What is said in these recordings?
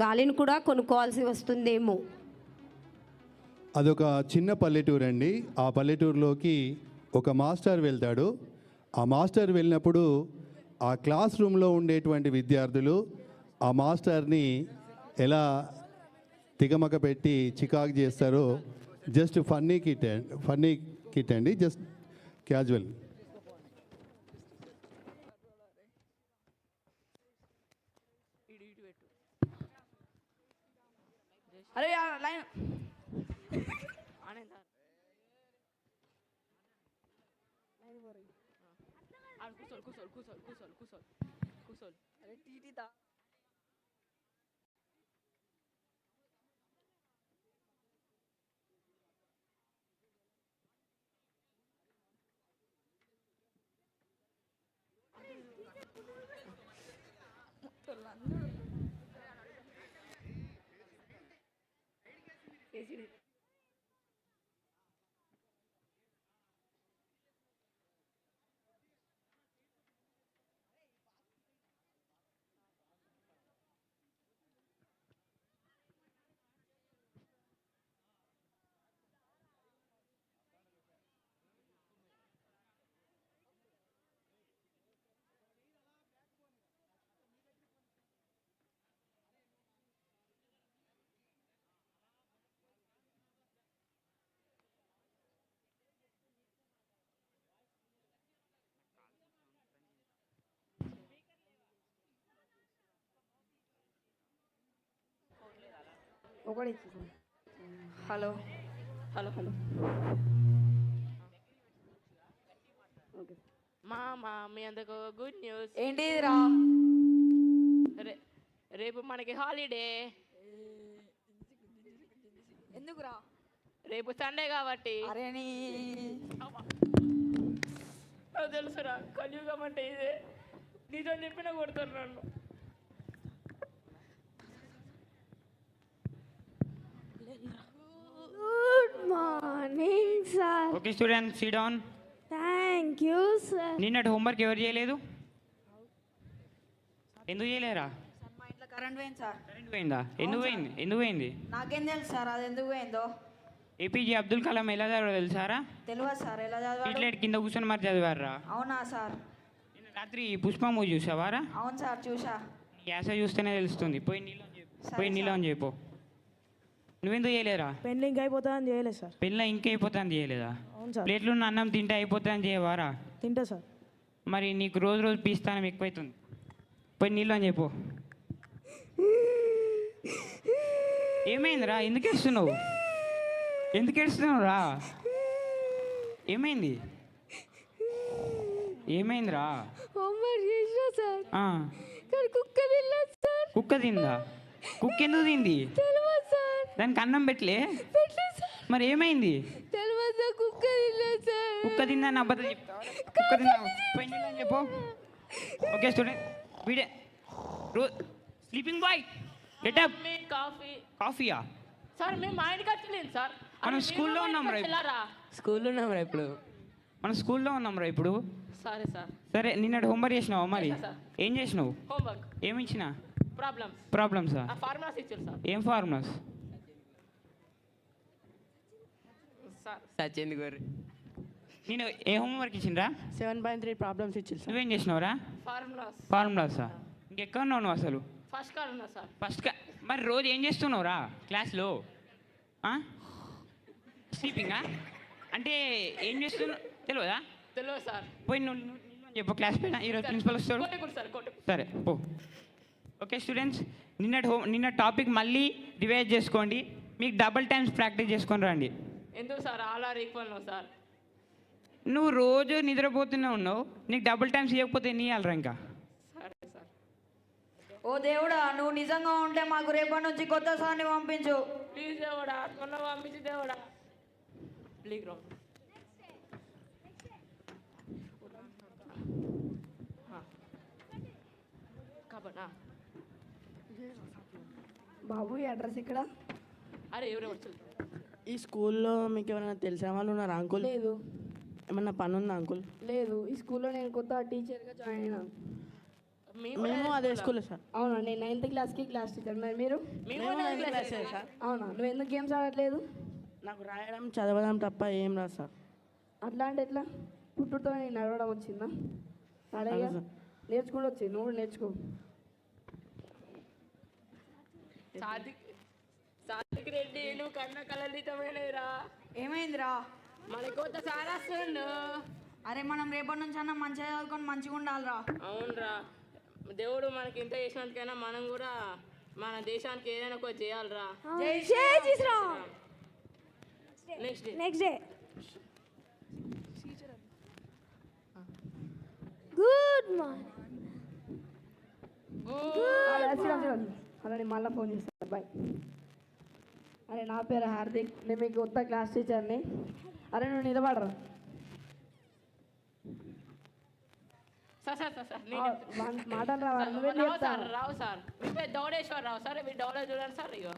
గాలిని కూడా కొనుక్కోవాల్సి వస్తుందేమో. అదొక చిన్న పల్లెటూరు అండి. ఆ పల్లెటూరులోకి ఒక మాస్టర్ వెళ్తాడు. ఆ మాస్టర్ వెళ్ళినప్పుడు ఆ క్లాస్ రూమ్లో ఉండేటువంటి విద్యార్థులు ఆ మాస్టర్ని ఎలా తిగమక పెట్టి చికాకు చేస్తారో జస్ట్ ఫన్నీ కిట్ అండి, జస్ట్ క్యాజువల్. అరే లైన్ కూర్చోలు అరే టీటీ తా ఒకటి హలో హలో హలో ఓకే మా మీ అందరికి గుడ్ న్యూస్. ఏంటిదిరా? రేపు మనకి హాలిడే. ఎందుకురా? రేపు సండే కాబట్టి. అరే నీ తెలుసురా, కలియుగం అంటే ఇదే. నిజం చెప్పినా కొడతారు నన్ను. Good morning sir. Okay student SIT down. Thank you sir. నిన్నటి హోంవర్క్ ఎవరు చేయలేదు? ఎందుకు చేయలేరా? సార్ మా ఇంట్లో కరెంట్ పోయింది సార్. కరెంట్ పోయిందా? ఎందుకు పోయింది? నాకేం తెలుసు సార్ అది ఎందుకు పోయిందో. ఏపీజే అబ్దుల్ కలాం ఎలా చదివారో తెలుసారా? తెలియదు సార్. ఎలా చదివాడు? ఇట్లెట్ కింద కూర్చొని మరి చదివారా? అవునా సార్? నిన్న రాత్రి పుష్ప మూవీ చూసావారా? అవును సార్ చూసా. గ్యాస చూస్తేనే తెలుస్తుంది. పోయి నీళ్ళు అని చెప్పు. నువ్వెందుకు చేయలేరా? పెండింగ్ అయిపోతుందని చేయలేదు సార్. పెళ్ళ ఇంకా అయిపోతాను చేయలేదా? అవును సార్. ప్లేట్లు ఉన్న అన్నం తింటే అయిపోతాను చేయవారా? తింటా సార్. మరి నీకు రోజు రోజు పీస్తానం ఎక్కువైతుంది. పోయి నీళ్ళు అని చెప్పు. ఏమైందిరా? ఎందుకు ఏడుస్తున్నావు? రా? ఏమైందిరా? హోంవర్క్ చేసినా సార్. కానీ కుక్క తినలేదు సార్. కుక్క తిందా? కుక్క ఎందుకు తింది? తెలియదు సార్. దానికి అన్నం పెట్టలేదు సార్. మరి ఏమైంది? తెలియదు సార్. కుక్క తినలేదు సార్. కుక్క తిందని అబద్ధం చెప్తావా? కుక్క తిందా? పోయి నీళ్ళు అని చెప్పు. ఓకే స్టూడెంట్ వీడే స్లీపింగ్ బాయ్ గెట్ అప్. కాఫీయా? సార్ మేము మా ఇంటికి వచ్చలేదు సార్. మనం స్కూల్లో ఉన్నాం రా. స్కూల్లో ఉన్నాం ఇప్పుడు. మనం స్కూల్లో ఉన్నాం రా ఇప్పుడు. సరే సార్. సరే నిన్నటి హోంవర్క్ చేసినావా? మరి చేశా సార్. ఏం చేసినావు? హోంవర్క్ ఏమి ఇచ్చినా? Problems sir. ఫార్ములాస్ ఇచ్చారు సార్. ఏం ఫార్ములాస్? సార్ సచిన్ గారు నేను ఏ హోంవర్క్ ఇచ్చిండ్రా? 7.3 ప్రాబ్లమ్స్ ఇచ్చింది సార్. నువ్వేం చేసినావురా? ఫార్ములాసా? ఇంకెక్కడ ఉన్నావు నువ్వు అసలు? ఫస్ట్ కాల్ ఉన్నా సార్. మరి రోజు ఏం చేస్తున్నావురా క్లాస్లో? స్లీపింగా? అంటే ఏం చేస్తున్నావు తెలియదా? తెలియదు సార్. పోయి నువ్వు చెప్పు క్లాస్ పైన. ఈరోజు ప్రిన్సిపల్ వస్తాడు. సరే పో. ఓకే స్టూడెంట్స్, నిన్న టాపిక్ మళ్ళీ రివైజ్ చేసుకోండి. మీకు డబుల్ టైమ్స్ ప్రాక్టీస్ చేసుకొని రండి. ఎందుకు sir all are equal sir? నువ్వు రోజు నిద్రపోతూనే ఉన్నావు. నీకు డబుల్ టైమ్స్ ఇవ్వకపోతే ఎన్ని ఇవ్వాలరా ఇంకా? సరే సార్. ఓ దేవుడా, నువ్వు నిజంగా ఉంటే మాకు రేపటి నుంచి కొత్త సార్ని పంపించు. ప్లీజ్ దేవుడా, మొన్న పంపించి దేవుడా. ప్లీజ్ రా. కాబనా బాబు ఈ అడ్రస్ ఇక్కడ. అరే ఎవరే వచ్చు? ఈ స్కూల్లో మీకు ఎవరైనా తెలిసిన వాళ్ళు ఉన్నారా అంకుల్? లేదు. ఏమన్నా పని ఉందా అంకుల్? లేదు. ఈ స్కూల్లో నేను కొత్త టీచర్గా జాయిన్ అయినా. మేము అదే స్కూల్లో సార్. అవునా, నేను 9th క్లాస్కి క్లాస్ టీచర్. మరి మీరు? మేము 9th క్లాస్ సార్. అవునా, నువ్వు ఎందుకు గేమ్స్ ఆడట్లేదు? నాకు రాయడం చదవడం తప్ప ఏం రాదు సార్. అట్లా అంటే ఎట్లా? పుట్టుతో నీకు నడవడం వచ్చిందా? అడగా అవును సార్. నేర్చుకుంటూ వచ్చి నువ్వు కూడా నేర్చుకో. సాదిక్ రెడ్డి నువ్వు కన్న కలలితమైనరా. ఏమైందిరా? మన కొత్త సార్ వస్తుండు. అరే మనం రేపటి నుంచి అన్న మంచిగా చదువుకొని మంచిగా ఉండాలిరా. అవునరా, దేవుడు మనకి ఇంత చేసినందుకైనా మనం కూడా మన దేశానికి ఏదైనా ఒకటి చేయాలిరా. Next day good morning. అరే నేను మళ్ళీ ఫోన్ చేస్తాను, బాయ్. అరే నా పేరు హార్దిక్, నేను మీకు కొత్త క్లాస్ టీచర్ని. అరే నువ్వు నిలబడరా. మాటలు రావాలి, నువ్వే చెప్తాను. రావు సార్, మీ పేరు దౌడేశ్వర్ రావు సార్. మీరు దౌడ చూడండి సార్. ఇగో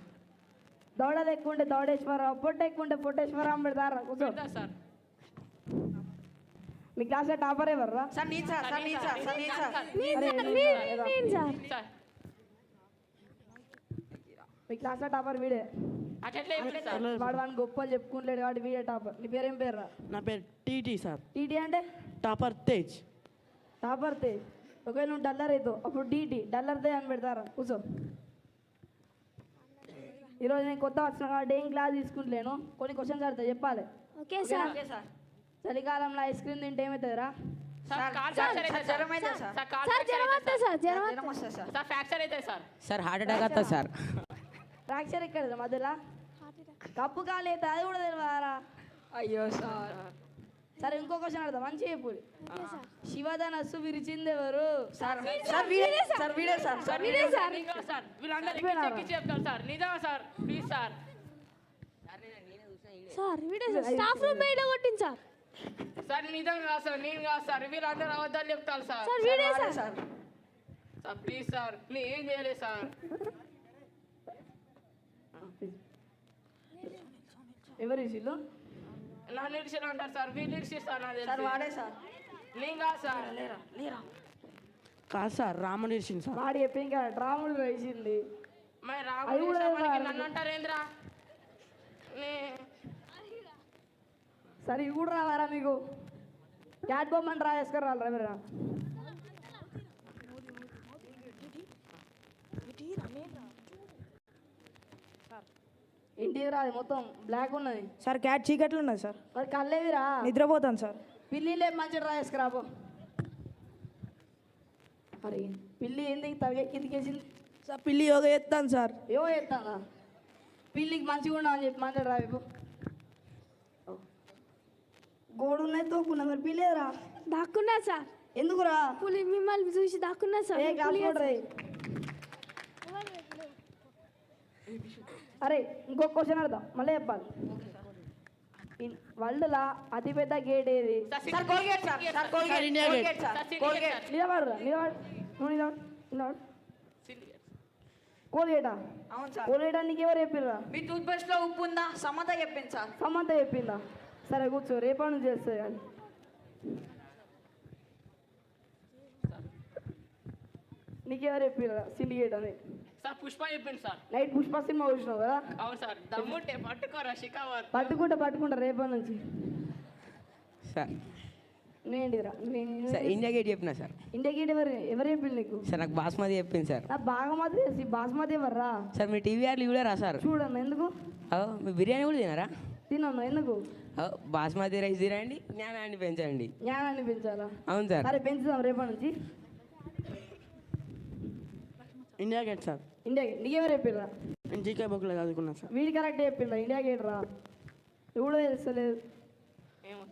దౌడలు ఎక్కువ ఉంటే దౌడేశ్వరరావు, పొట్ట ఎక్కువ ఉంటే పొట్టేశ్వరరావు పెడతారా? కూర్చో. సార్. మీ క్లాస్లో టాపర్ ఎవర్రా? సార్ నేను సార్, సార్ నేను సార్, సార్ నేను సార్. సార్ మీ క్లాస్లో టాపర్ వీడే. అట్లా ఏం లేదు సార్. వాడు వాడిని గొప్పలు చెప్పుకుంటలేడు కాబట్టి వీడే టాపర్. నీ పేరేం పేర్రా? నా పేరు టీటీ సార్. టీటీ అంటే టాపర్ తేజ్. టాపర్ తేజ్. ఒకవేళ నువ్వు డల్లర్ అవుతావు అప్పుడు డీటీ, డల్లర్ తే అని పెడతారా? కూర్చో. ఈరోజు నేను కొత్త వచ్చిన కాబట్టి ఏం క్లాస్ తీసుకుంటలేను, కొన్ని క్వశ్చన్స్ అడతా, చెప్పాలి. Okay sir. Okay sir. చలికాలంలో ఐస్ క్రీమ్ తింటే ఏమవుతుందిరా? సార్ కాల్ సార్, ఫ్రాక్చర్ అవుతుంది జ్వరం అయితే సార్. సార్. కాల్ ఫ్రాక్చర్ అవుతుంది సార్. జ్వరం వస్తుంది సార్. సార్ ఫ్రాక్చర్ అవుతుంది సార్. సార్ హార్ట్ అటాక్ వస్తుంది సార్. ఫ్రాక్చర్ ఎక్కడ మధ్యలో? కప్పు కాలేదు, అది కూడా తెలియదారా? అయ్యో సార్. సరే ఇంకో క్వశ్చన్ అడతా, మంచి చెప్పు. శివధనస్సు విరిచింది ఎవరు? సార్ సార్ వీడే సార్, వీడే సార్, సార్ వీడే సార్. సార్ వీళ్ళందరూ ఎక్కి చెప్తారు సార్. నిజమా సార్? Please sir. సార్ వీడే సార్, స్టాఫ్ రూమ్ బయట కొట్టింది సార్. సార్ నిజం కాదు సార్, నేను కాదు సార్. వీళ్ళందరూ అబద్ధాలు చెప్తారు సార్. సార్ వీడే వాడే సార్. సార్ ప్లీజ్ సార్, నేను ఏం చేయలేదు సార్. ఎవరు ఇల్లు? నా నిడిచిన అంటారు సార్. వీళ్ళు నిడిచిస్తారు నాకు సార్ తెలుసు. వాడే సార్. నేను కాదు సార్. కాదు సార్, రాముడు ఇచ్చింది సార్. వాడు చెప్పి ఇంకా డ్రాములు వేసింది. మరి అది కూడా రాముడు నన్ను అంటారు ఏంద్రా? సరే ఇవి కూడా రావారా మీకు? క్యాట్ బొమ్మని డ్రా చేసుకురా మీరు. ఇంటికి రాదు, మొత్తం బ్లాక్ ఉన్నది సార్. క్యాట్ చీకట్లు ఉన్నది సార్. మరి కళ్ళేవిరా? నిద్రపోతాను సార్. పిల్లిలే మంచి డ్రా చేసుకురాబో. మరి పిల్లి ఏంది తలగే కిందికేసింది? సార్ పిల్లి యోగా చేస్తాను సార్. ఏవో చెప్తానా? పిల్లికి మంచిగా ఉన్నా అని చెప్పి మంచి డ్రా ఇవ్వు. గోడు ఉన్నాయి, తోకున్నా. మరి పిల్లేరా? దాక్కున్నా సార్. ఎందుకురా? పులి మిమ్మల్ని చూసి దాక్కున్నా సార్. ఏ కాకపోతే అరే ఇంకొక క్వశ్చన్ అడదాం, మళ్ళీ చెప్పాలి. వరల్డ్లా అతిపెద్ద గేట్ ఏది? Sir Colgate sir, sir Colgate, India gate. Colgate sir, Colgate. నిలబడరా, నిలబడు, నువ్వు నిలబడు. కోల్గేటా? అవును సార్. కోల్గేటా నీకు ఎవరు చెప్పిర్రా? మీ టూత్ బ్రష్ లో ఉప్పు ఉందా? సమంత చెప్పింది సార్. సమంత చెప్పిందా? సరే కూర్చో, రేపటి నుంచి చేస్తుంది కానీ. నీకెవరు చెప్పిర్రా సిండికేట్ అని? సార్ పుష్ప చెప్పింది సార్. నైట్ పుష్ప సినిమా చూసినావు కదా? అవును సార్. దమ్ముంటే పట్టుకోరా శిఖావత్. పట్టుకుంటా రేపటి నుంచి. సార్ నేంటిరా సార్ ఇండియా గేట్ చెప్పిన సార్. ఇండియా గేట్ ఎవరు చెప్పింది నీకు? సార్ నాకు బాస్మతి చెప్పింది సార్. నా బాగమతి తెలిసి బాస్మతి ఎవర్రా? సార్ మీ టీవీఆర్లు చూడరా సార్? చూడన్నా. ఎందుకు? మీ బిర్యానీ కూడా తినారా? తినన్నా. ఎందుకు? బాస్మతి రైస్ తినండి, జ్ఞానాన్ని పెంచండి. జ్ఞానాన్ని పెంచాలా? అవును సార్. సరే పెంచుదాం రేపటి నుంచి. India gate sir. India gate నీకెవరు చెప్పిర్రా? నేను జీకే బుక్లో చదువుకున్నా సార్. వీడి కరెక్ట్ చెప్పిండ్రా ఇండియా గేట్ రా. నువ్వు కూడా తెలుస్తలేదు.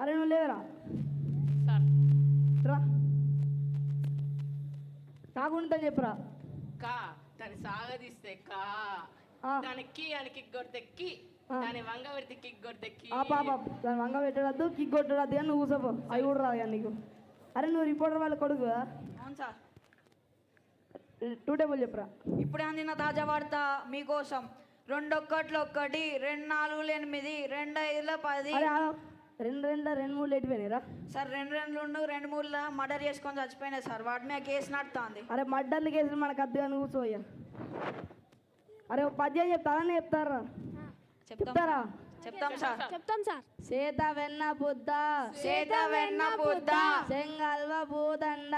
అరే నువ్వు లేవరా? సార్ రా కాకుండా చెప్పురా. కా దాన్ని సాగదీస్తే కా, దాని కి అని కిక్ కొడితే కి, దాని వంగ పెడితే కిక్ కొడితే కి. పాప దాని వంగ పెట్టడద్దు, కిక్ కొట్టడద్దు కానీ నువ్వు కూర్చోపో. అవి కూడా రాదు కానీ నీకు. అరే నువ్వు రిపోర్టర్ వాళ్ళ కొడుకు కదా? అవును సార్. 2 టేబుల్ చెప్పురా. ఇప్పుడే అందిన తాజా వార్త మీకోసం. 2 1 1, 2 4 8, 2 5 10. అరే రెండు మూడు ఎటుపోయినారా? సార్ రెండు మూడుల మర్డర్ చేసుకొని చచ్చిపోయినాయి సార్. వాటి మీద కేసు నడుతుంది. అరే మడ్డర్లు కేసులు మనకు అద్దెగా కూర్చోయ్యా. అరే ఒక పద్యం చెప్తారని చెప్తారా? చెప్తారా? చెప్తాం సార్. చెప్తాం సార్. సీత వెన్న బుద్ధ సీత వెన్న బుద్ధ చెంగల్వ పూదండ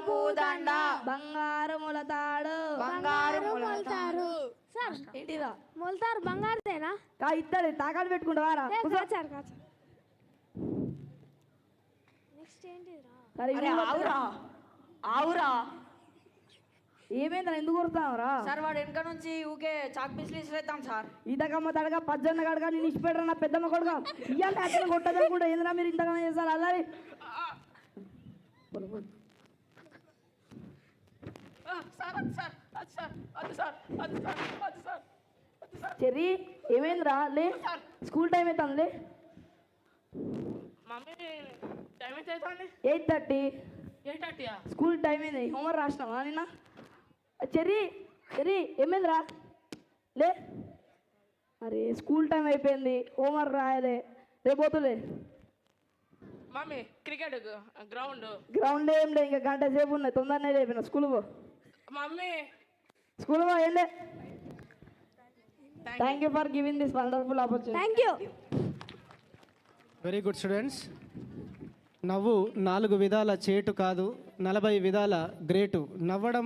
పూదండ బంగారు ములతాడు బంగారు మొలతారు సార్. ఏంటిదా? మొలతారు బంగారుదేనా? ఇద్దరు తాకాడు పెట్టుకుంటావారా? సార్ కాదు. నెక్స్ట్ ఏంటిరా? అరే ఆవురా ఆవురా. ఏమైందా? ఎందుకు కొడతావురా? సార్ వాడు వెనక నుంచి ఊకే చాక్ పీసులు ఇస్తాం సార్. ఈతకమ్మ తడగా పజ్జన్న కడగా నేను ఇచ్చిపెట్టరా నా పెద్దమ్మ కొడుగా. ఇయ్యాలి అక్కడ కొట్టదని కూడా ఏంద్రా మీరు ఇంతకన్నా చేస్తారు అల్లారి. చెర్రీ ఏమైందిరా? లే స్కూల్ టైం అవుతుందిలే. మమ్మీ టైం ఎంత అవుతుంది? 8:30. 8:30 స్కూల్ టైం అయింది. హోంవర్క్ రాసినావా నిన్న? చెర్రీ ఏమైందిరా? లే. అరే స్కూల్ టైం అయిపోయింది, హోంవర్క్ రాయలే. రేపు పోతులే. మమ్మీ క్రికెట్ గ్రౌండ్ ఏం లే, ఇంకా గంట సేపు ఉన్నాయి. తొందరనే లేపిన. స్కూల్ పో. మమ్మీ స్కూల్ పో. ఏం లే. Thank you for giving this wonderful opportunity. Thank you. Very good students. నవ్వు 4 విధాల చేటు కాదు, 40 విధాల గ్రేటు. నవ్వడం